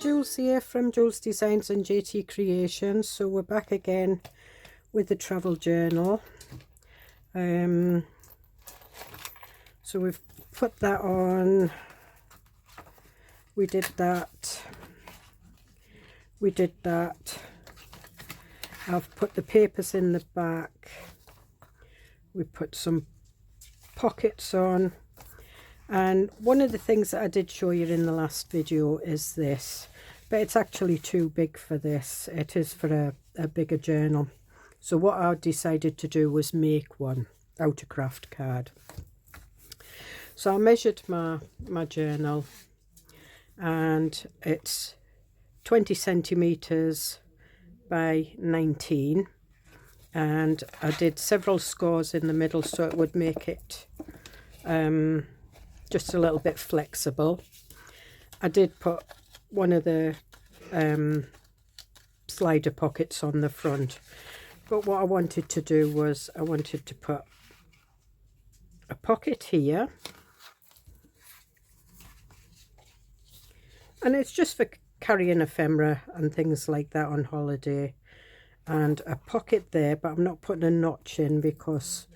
Jules here from Joolsedesigns and JT Creations. So we're back again with the travel journal. So we've put that on. We did that. I've put the papers in the back. We put some pockets on. And one of the things that I did show you in the last video is this, but it's actually too big for this. It is for a bigger journal. So what I decided to do was make one out of craft card. So I measured my journal, and it's 20 centimeters by 19, and I did several scores in the middle so it would make it just a little bit flexible. I did put one of the slider pockets on the front, but what I wanted to do was I wanted to put a pocket here, and it's just for carrying ephemera and things like that on holiday, and a pocket there, but I'm not putting a notch in because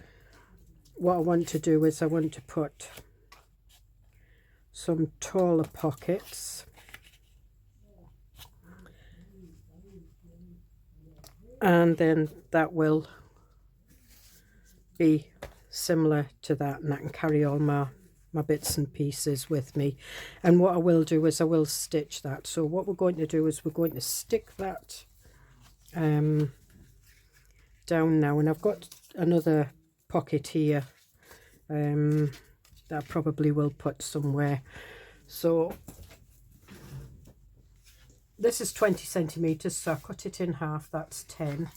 what I want to do is I want to put some taller pockets, and then that will be similar to that, and I can carry all my bits and pieces with me. And what I will do is I will stitch that. So what we're going to do is we're going to stick that down now, and I've got another pocket here that I probably will put somewhere. So this is 20 centimeters, so I cut it in half, that's 10.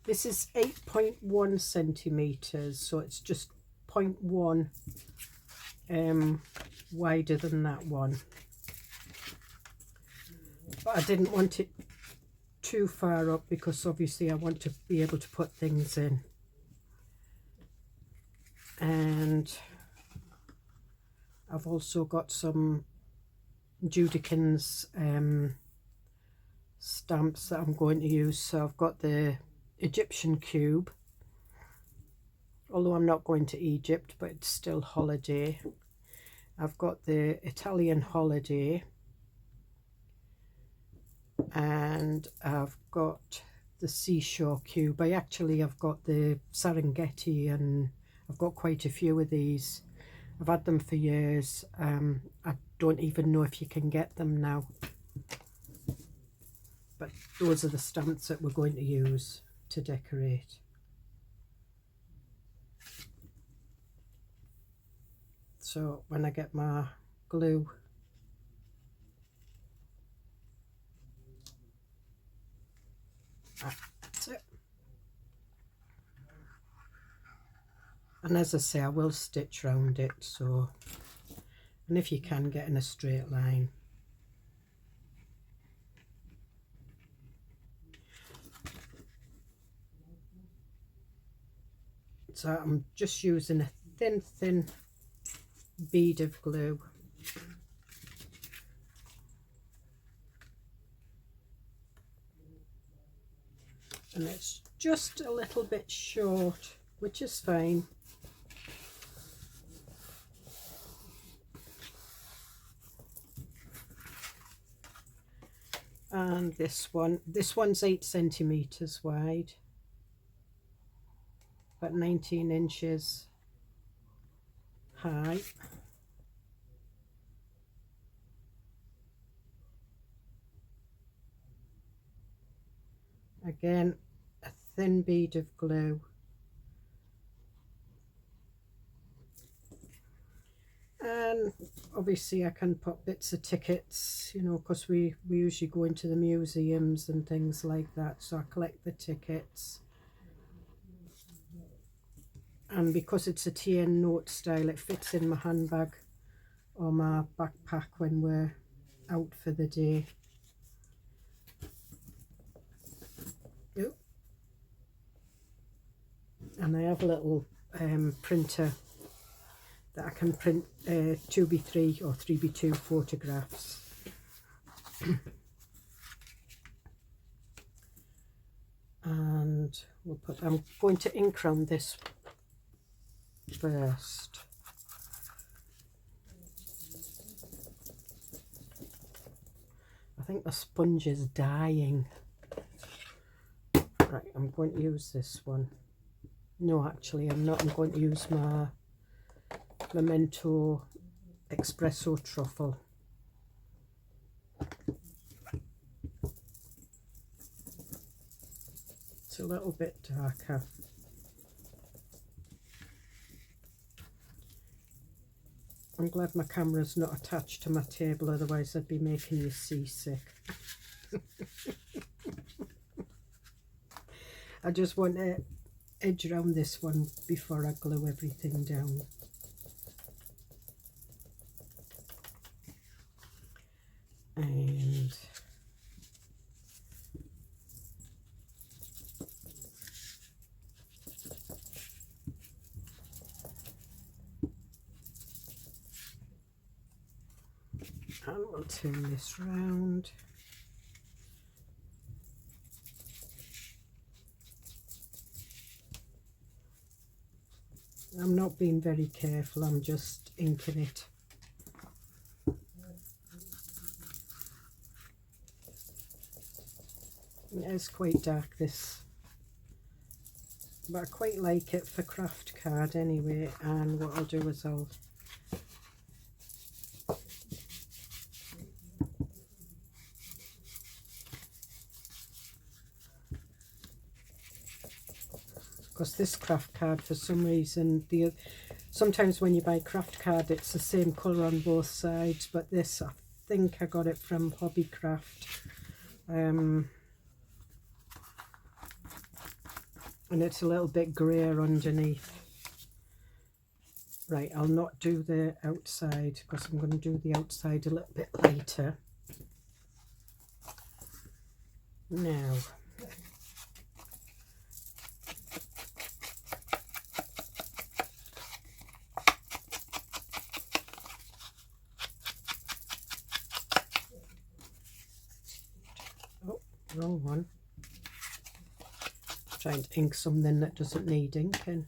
This is 8.1 centimeters, so it's just 0.1 wider than that one, but I didn't want it too far up because obviously I want to be able to put things in. And I've also got some Judikins stamps that I'm going to use. So I've got the Egyptian cube, although I'm not going to Egypt, but it's still holiday. I've got the Italian holiday, and I've got the seashore cube. I've got the Serengeti, and I've got quite a few of these. I've had them for years. I don't even know if you can get them now. But those are the stamps that we're going to use to decorate. So when I get my glue, that's it. And as I say, I will stitch round it, so, and if you can, get in a straight line. So I'm just using a thin bead of glue. And it's just a little bit short, which is fine. And this one's 8 centimeters wide, but 19 inches high. Again, a thin bead of glue. And obviously I can put bits of tickets, you know, because we usually go into the museums and things like that, so I collect the tickets. And because it's a TN note style, it fits in my handbag or my backpack when we're out for the day. Ooh. And I have a little printer that I can print 2x3 or 3x2 photographs. And we'll put, I'm going to ink round this first. I think the sponge is dying. Right, I'm going to use this one. No, actually I'm not. I'm going to use my Memento Espresso Truffle. It's a little bit darker. I'm glad my camera's not attached to my table, otherwise I'd be making you seasick. I just want to edge around this one before I glue everything down. And we'll turn this round. I'm not being very careful, I'm just inking it. It is quite dark, this, but I quite like it for craft card anyway. And what I'll do is I'll because this craft card, for some reason, sometimes when you buy craft card it's the same colour on both sides, but this, I think I got it from Hobbycraft, and it's a little bit greyer underneath. Right, I'll not do the outside because I'm going to do the outside a little bit later. Now, oh, wrong one. Trying to ink something that doesn't need inking.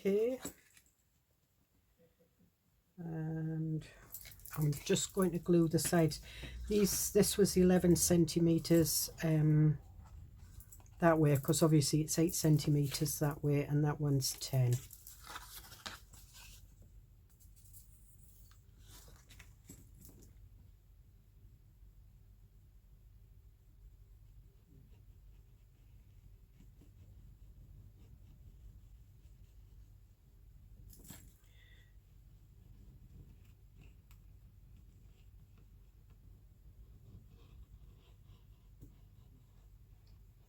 Okay, and I'm just going to glue the sides. This was 11 centimeters that way, because obviously it's 8 centimeters that way, and that one's 10.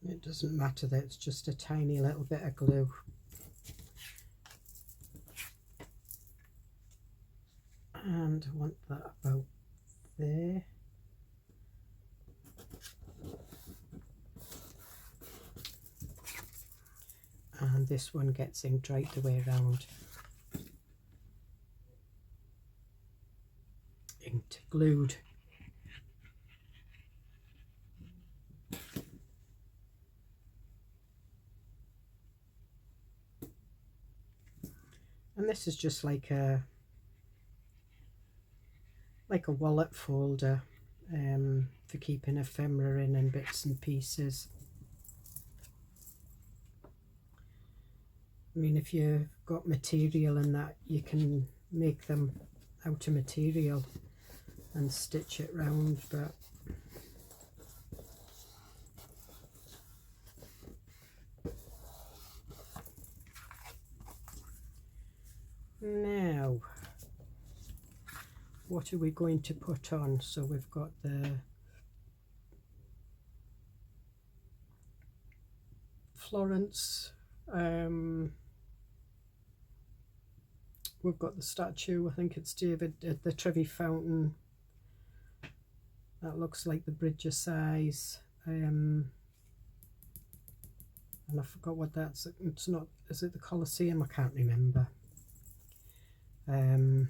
It doesn't matter that it's just a tiny little bit of glue. And I want that about there. And this one gets inked right the way around. Inked, glued. And this is just like a wallet folder for keeping ephemera in and bits and pieces. I mean, if you've got material and that, you can make them out of material and stitch it round, but now what are we going to put on? So we've got the Florence, we've got the statue, I think it's David at the Trevi Fountain, That looks like the Bridger size. And I forgot what that's. It's not. Is it the Colosseum? I can't remember. And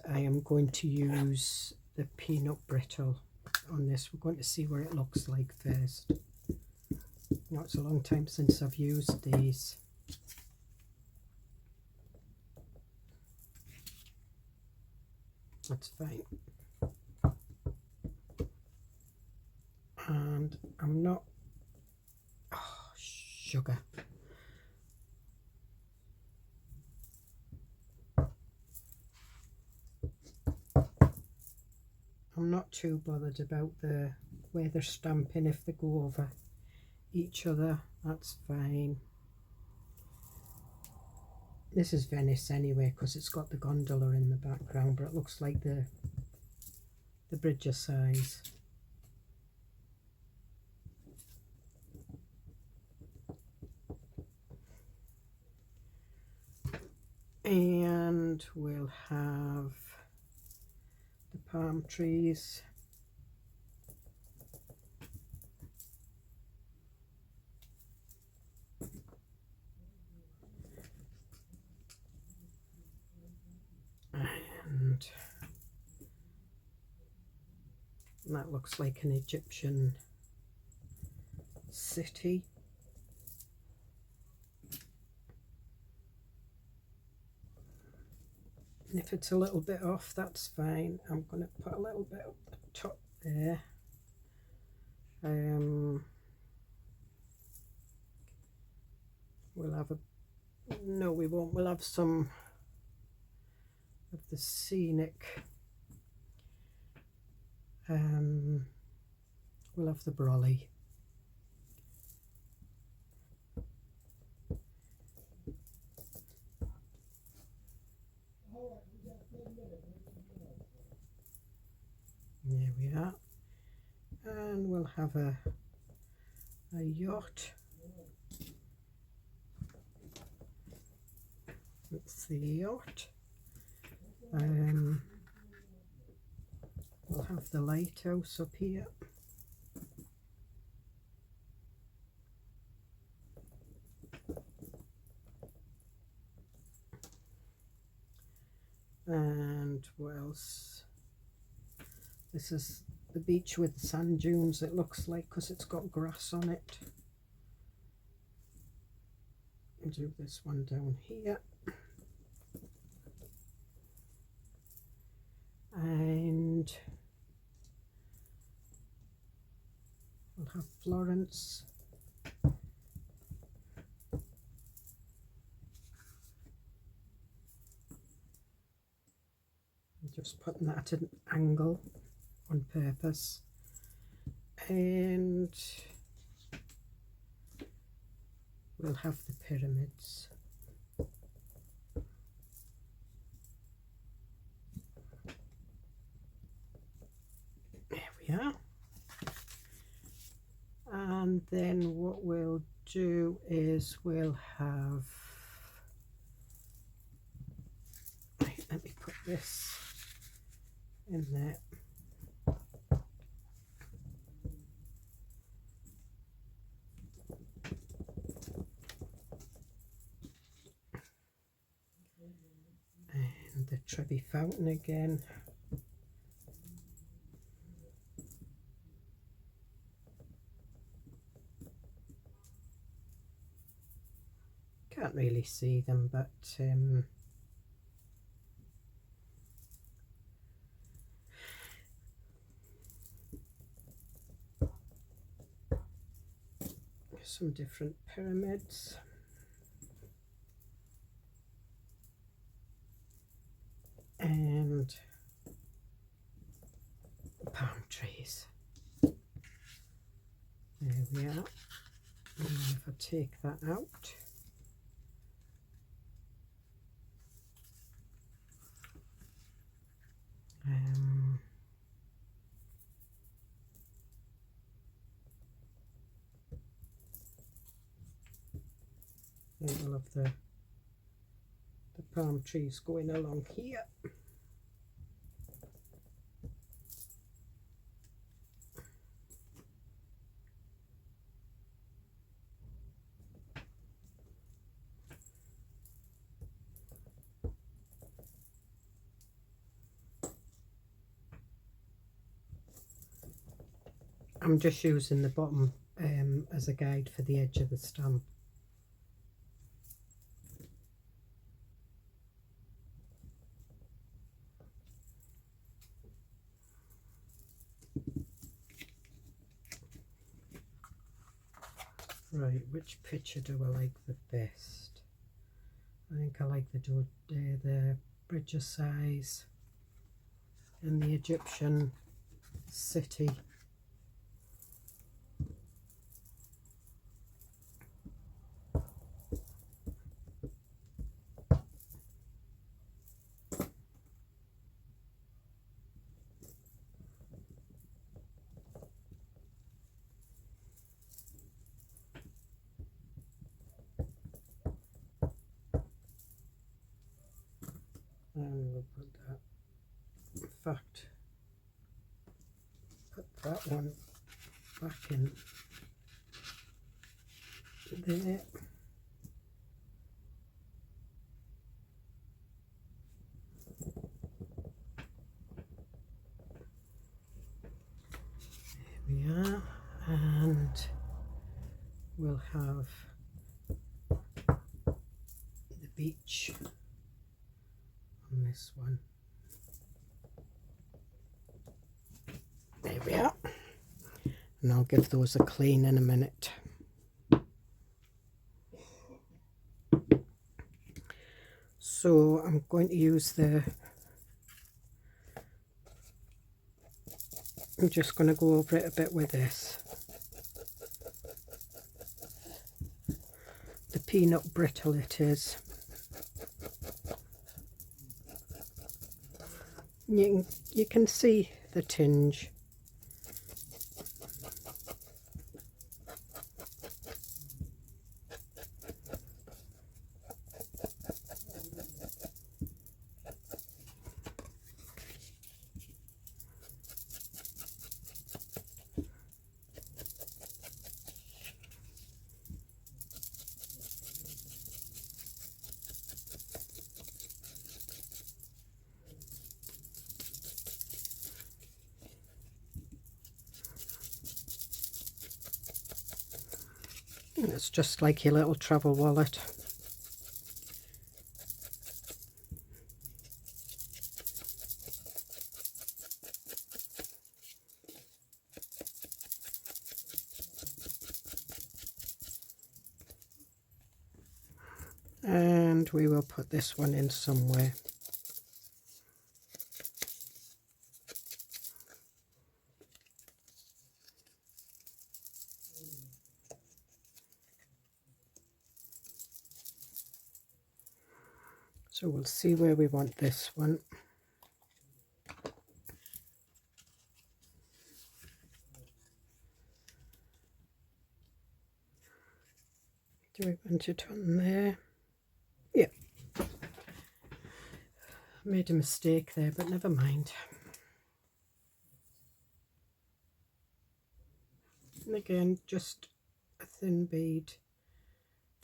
I am going to use the peanut brittle on this. We're going to see what it looks like first. Now, it's a long time since I've used these. That's fine. And I'm not, oh, sugar. I'm not too bothered about the way they're stamping. If they go over each other, that's fine. This is Venice anyway, because it's got the gondola in the background, but it looks like the Bridger size. And we'll have the palm trees. And that looks like an Egyptian city. And if it's a little bit off, that's fine. I'm going to put a little bit up the top there. We'll have a, no we won't, we'll have some of the scenic, we'll have the brolly. There we are. And we'll have a yacht. That's the yacht. We'll have the lighthouse up here. And what else? This is the beach with sand dunes, it looks like, because it's got grass on it. I'll do this one down here. And we'll have Florence. I'm just putting that at an angle on purpose. And we'll have the pyramids. There we are. And then what we'll do is we'll have, right, let me put this in there. And the Trevi fountain again. Can't really see them, but some different pyramids. And palm trees. There we are. And if I take that out, we'll have the palm trees going along here. I'm just using the bottom as a guide for the edge of the stamp. Right, which picture do I like the best? I think I like the bridge size and the Egyptian city. And we'll put that, in fact, put that one back in there. There we are, and we'll have the beach on this one. There we are, and I'll give those a clean in a minute. So I'm going to use I'm just going to go over it a bit with this. The peanut brittle it is. You can see the tinge. It's just like your little travel wallet. And we will put this one in somewhere. So we'll see where we want this one. Do we want it on there? Yeah. Made a mistake there, but never mind. And again, just a thin bead.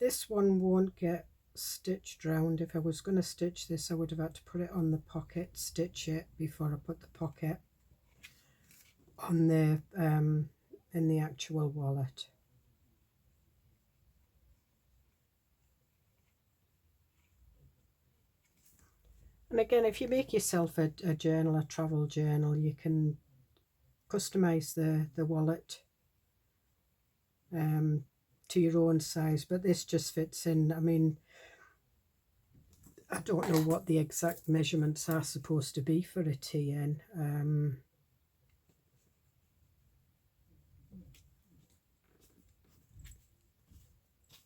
This one won't get stitched round. If I was going to stitch this, I would have had to put it on the pocket, stitch it before I put the pocket on the in the actual wallet. And again, if you make yourself a journal, a travel journal, you can customize the wallet to your own size, but this just fits in. I mean, I don't know what the exact measurements are supposed to be for a TN.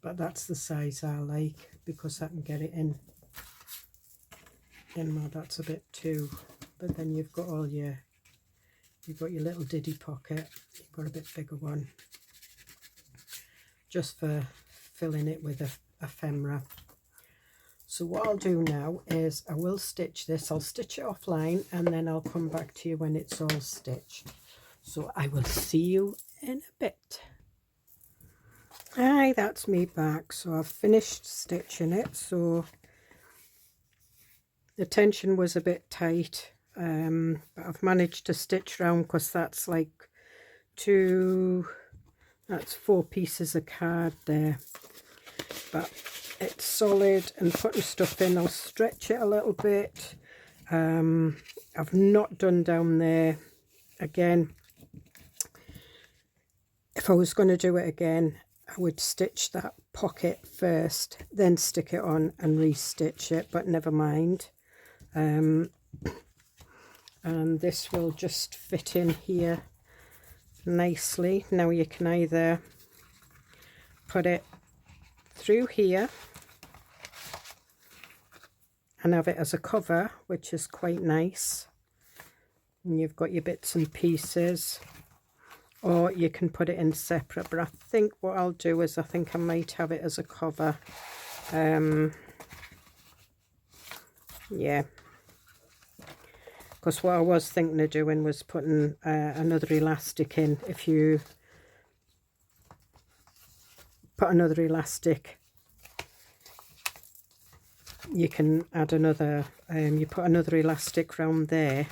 But that's the size I like because I can get it in. Well, that's a bit too, but then you've got your little diddy pocket. You've got a bit bigger one just for filling it with ephemera. So what I'll do now is I will stitch this. I'll stitch it offline and then I'll come back to you when it's all stitched. So I will see you in a bit. Hi, that's me back. So I've finished stitching it. So the tension was a bit tight, but I've managed to stitch round because that's like that's 4 pieces of card there, but it's solid, and putting stuff in, I'll stretch it a little bit. I've not done down there. Again, if I was going to do it again, I would stitch that pocket first, then stick it on and re-stitch it, but never mind. And this will just fit in here nicely. Now you can either put it through here and have it as a cover, which is quite nice, and you've got your bits and pieces, or you can put it in separate. But I think what I'll do is I think I might have it as a cover. Yeah, because what I was thinking of doing was putting another elastic in. If you put another elastic, you can add another, you put another elastic round there,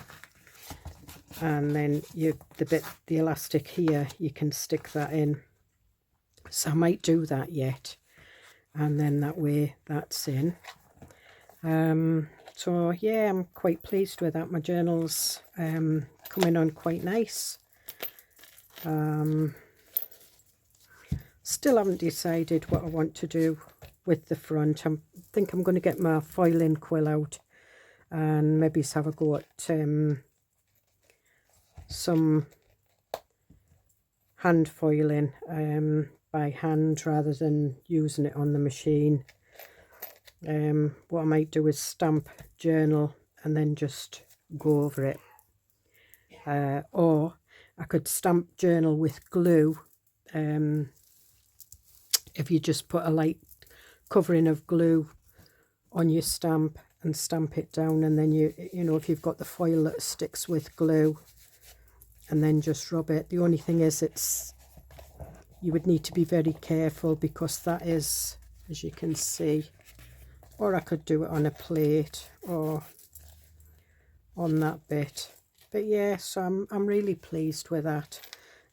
and then the elastic here, you can stick that in. So I might do that yet, and then that way that's in. So yeah, I'm quite pleased with that. My journal's coming on quite nice. Still haven't decided what I want to do with the front. I think I'm going to get my foiling quill out and maybe have a go at some hand foiling by hand rather than using it on the machine. What I might do is stamp journal and then just go over it, or I could stamp journal with glue. If you just put a light covering of glue on your stamp and stamp it down, and then you know, if you've got the foil that sticks with glue, and then just rub it. The only thing is you would need to be very careful, because that is, as you can see, or I could do it on a plate or on that bit. But yeah, so I'm really pleased with that,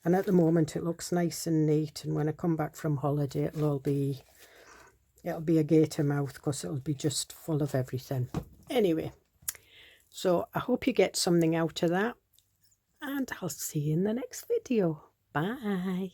and at the moment it looks nice and neat, and when I come back from holiday it'll be a gator mouth, because it'll be just full of everything. Anyway, so I hope you get something out of that, and I'll see you in the next video. Bye.